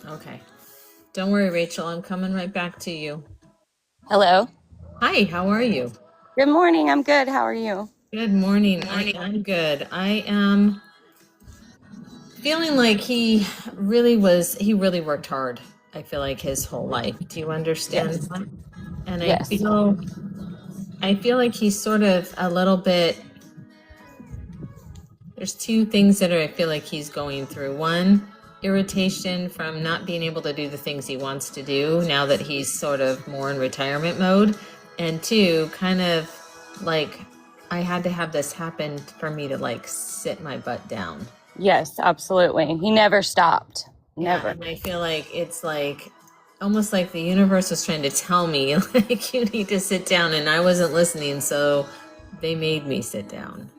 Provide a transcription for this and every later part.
Okay. Don't worry, Rachel. I'm coming right back to you. Hello. Hi, how are you? Good morning. I'm good. How are you? Good morning. I am good. I am feeling like he really worked hard. I feel like his whole life. Do you understand Yes. that? And Yes. I feel like he's sort of a little bit, there's two things that I feel like he's going through. One, irritation from not being able to do the things he wants to do now that he's sort of more in retirement mode. And two, kind of like I had to have this happen for me to like sit my butt down. Yes, absolutely. He never stopped. Yeah, Never. and I feel like it's like almost like the universe was trying to tell me like you need to sit down and I wasn't listening, so they made me sit down.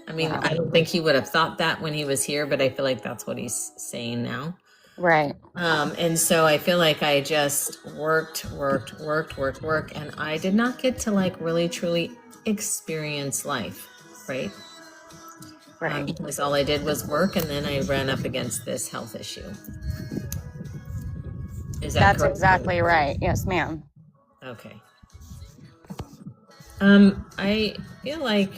I mean, Wow. I don't think he would have thought that when he was here, but I feel like that's what he's saying now. Right. And so I feel like I just worked, and I did not get to like really truly experience life, right? Right. Because all I did was work, and then I ran up against this health issue. Is that That's correct? exactly right. Yes, ma'am. Okay. I feel like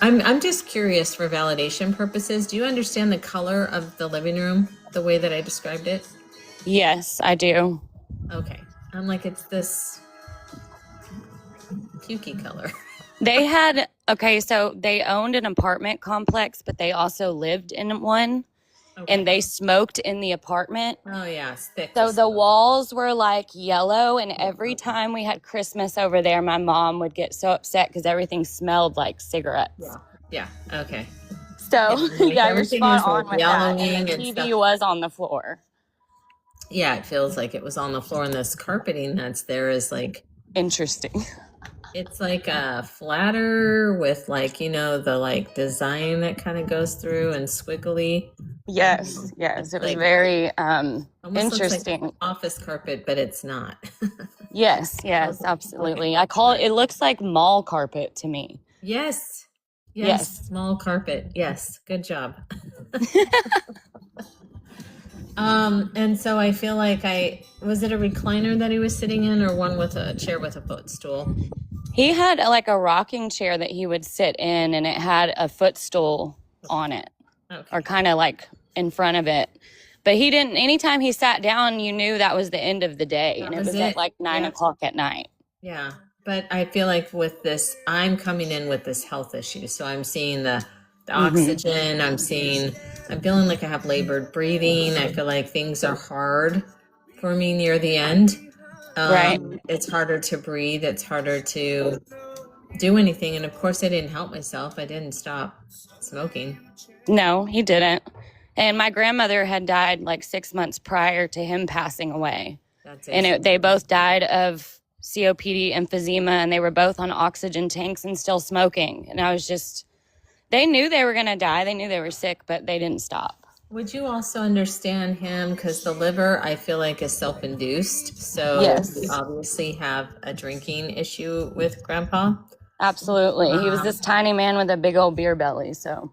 I'm just curious for validation purposes. Do you understand the color of the living room the way that I described it? Yes, I do. Okay. I'm like, it's this pukey color. So they owned an apartment complex, but they also lived in one Okay. and they smoked in the apartment. Oh yeah, it's thick. So the walls were like yellow, and every time we had Christmas over there, my mom would get so upset because everything smelled like cigarettes. Yeah. Okay. So yeah, you're Everything spot is on like with that. yellowing And the and TV stuff. was on the floor. Yeah, it feels like it was on the floor, and this carpeting that's there is like Interesting. it's like a flatter with like the like design that kind of goes through and squiggly. Yes, yes. It was Like very almost looks like interesting. office carpet, but it's not. Yes, yes, absolutely. I call it looks like mall carpet to me. Yes. Yes. Yes. Small carpet. Yes. Good job. And so I feel like was it a recliner that he was sitting in or one with a chair with a footstool? He had like a rocking chair that he would sit in, and it had a footstool on it, Okay. or kind of like in front of it. But he didn't, anytime he sat down, you knew that was the end of the day. And it was at like 9 o'clock at night. Yeah. But I feel like with this, I'm coming in with this health issue. So I'm seeing the oxygen, I'm feeling like I have labored breathing. I feel like things are hard for me near the end. Right. It's harder to breathe. It's harder to do anything. And of course, I didn't help myself. I didn't stop smoking. No, he didn't. And my grandmother had died like 6 months prior to him passing away. They both died of COPD, emphysema, and they were both on oxygen tanks and still smoking. And I was just, they knew they were going to die. They knew they were sick, but they didn't stop. Would you also understand him? Because the liver, I feel like, is self-induced. So Yes. you obviously have a drinking issue with Grandpa. Absolutely. He was this tiny man with a big old beer belly. So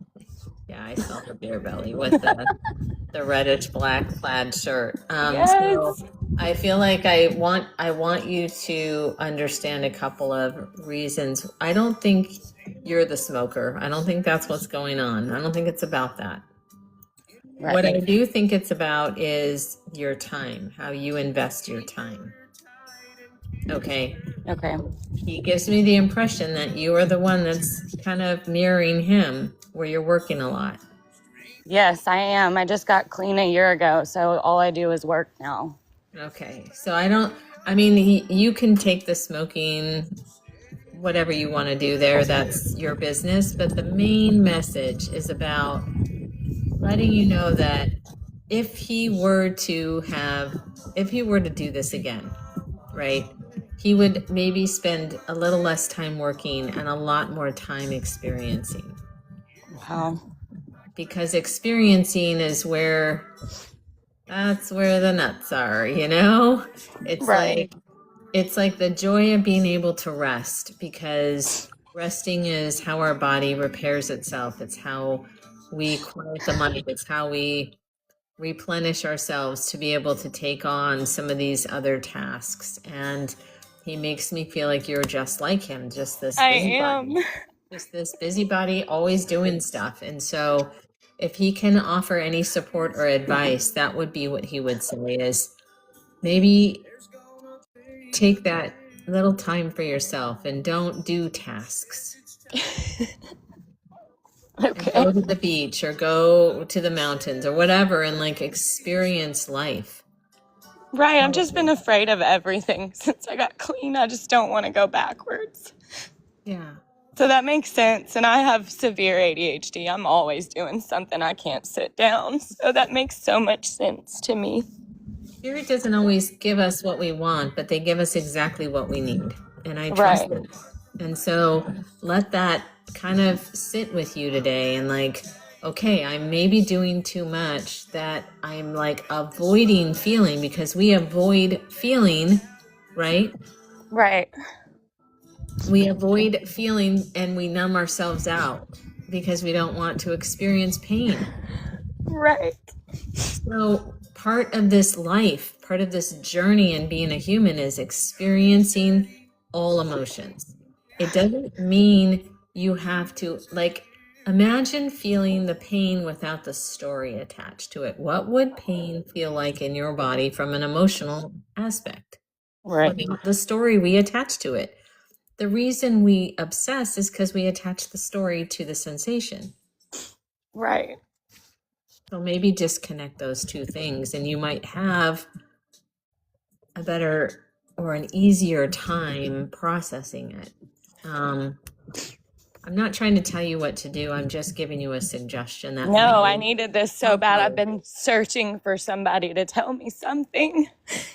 yeah, I saw the beer belly with the reddish black plaid shirt. Yes. So I feel like I want you to understand a couple of reasons. I don't think you're the smoker. I don't think that's what's going on. I don't think it's about that. Right. What I do think it's about is your time, how you invest your time. Okay. He gives me the impression that you are the one that's kind of mirroring him, where you're working a lot. Yes, I am. I just got clean a year ago, so all I do is work now. Okay. So you can take the smoking, whatever you want to do there, that's your business. But the main message is about letting you know that if he were to do this again, right, he would maybe spend a little less time working and a lot more time experiencing. Wow. Because experiencing is that's where the nuts are, It's right. It's like the joy of being able to rest, because resting is how our body repairs itself. It's how we quiet the mind. It's how we replenish ourselves to be able to take on some of these other tasks. And he makes me feel like you're just like him, just this busybody, just this busybody, always doing stuff. And so if he can offer any support or advice, that would be what he would say is maybe take that little time for yourself and don't do tasks. Okay. Go to the beach or go to the mountains or whatever and like experience life. Right. I've just been afraid of everything since I got clean. I just don't want to go backwards. Yeah. So that makes sense. And I have severe ADHD. I'm always doing something. I can't sit down. So that makes so much sense to me. Spirit doesn't always give us what we want, but they give us exactly what we need. And I trust it. And so let that kind of sit with you today and like, okay, I'm maybe doing too much that I'm like avoiding feeling, because we avoid feeling, right? Right. We avoid feeling and we numb ourselves out because we don't want to experience pain. Right. So part of this life, part of this journey in being a human is experiencing all emotions. It doesn't mean you have to, like, imagine feeling the pain without the story attached to it. What would pain feel like in your body from an emotional aspect? Right. Without the story we attach to it. The reason we obsess is because we attach the story to the sensation. Right. So maybe disconnect those two things and you might have a better or an easier time processing it. I'm not trying to tell you what to do. I'm just giving you a suggestion. That no, I needed this so bad. I've been searching for somebody to tell me something.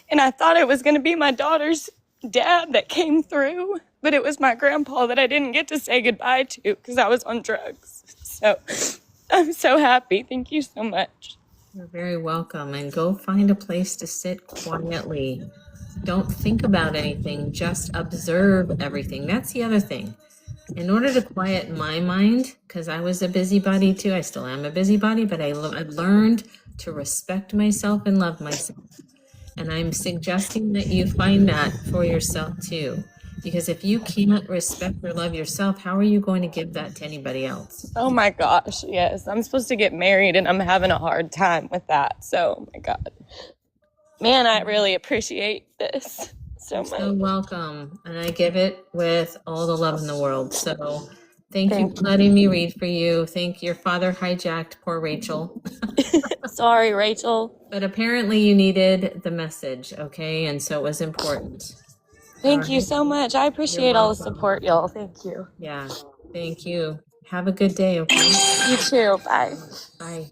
And I thought it was going to be my daughter's dad that came through, but it was my grandpa that I didn't get to say goodbye to because I was on drugs. So I'm so happy. Thank you so much. You're very welcome. And go find a place to sit quietly. Don't think about anything. Just observe everything. That's the other thing. In order to quiet my mind, because I was a busybody too, I still am a busybody, but I've learned to respect myself and love myself. And I'm suggesting that you find that for yourself too. Because if you can't respect or love yourself, how are you going to give that to anybody else? Oh my gosh, yes. I'm supposed to get married and I'm having a hard time with that. So, oh my God. Man, I really appreciate this so much. So welcome. And I give it with all the love in the world. So thank you for letting me read for you. Thank your father hijacked poor Rachel. Sorry, Rachel. But apparently you needed the message, okay? And so it was important. Thank you so much. I appreciate all the support, y'all. Thank you. Yeah, thank you. Have a good day, okay? You too. Bye. Bye.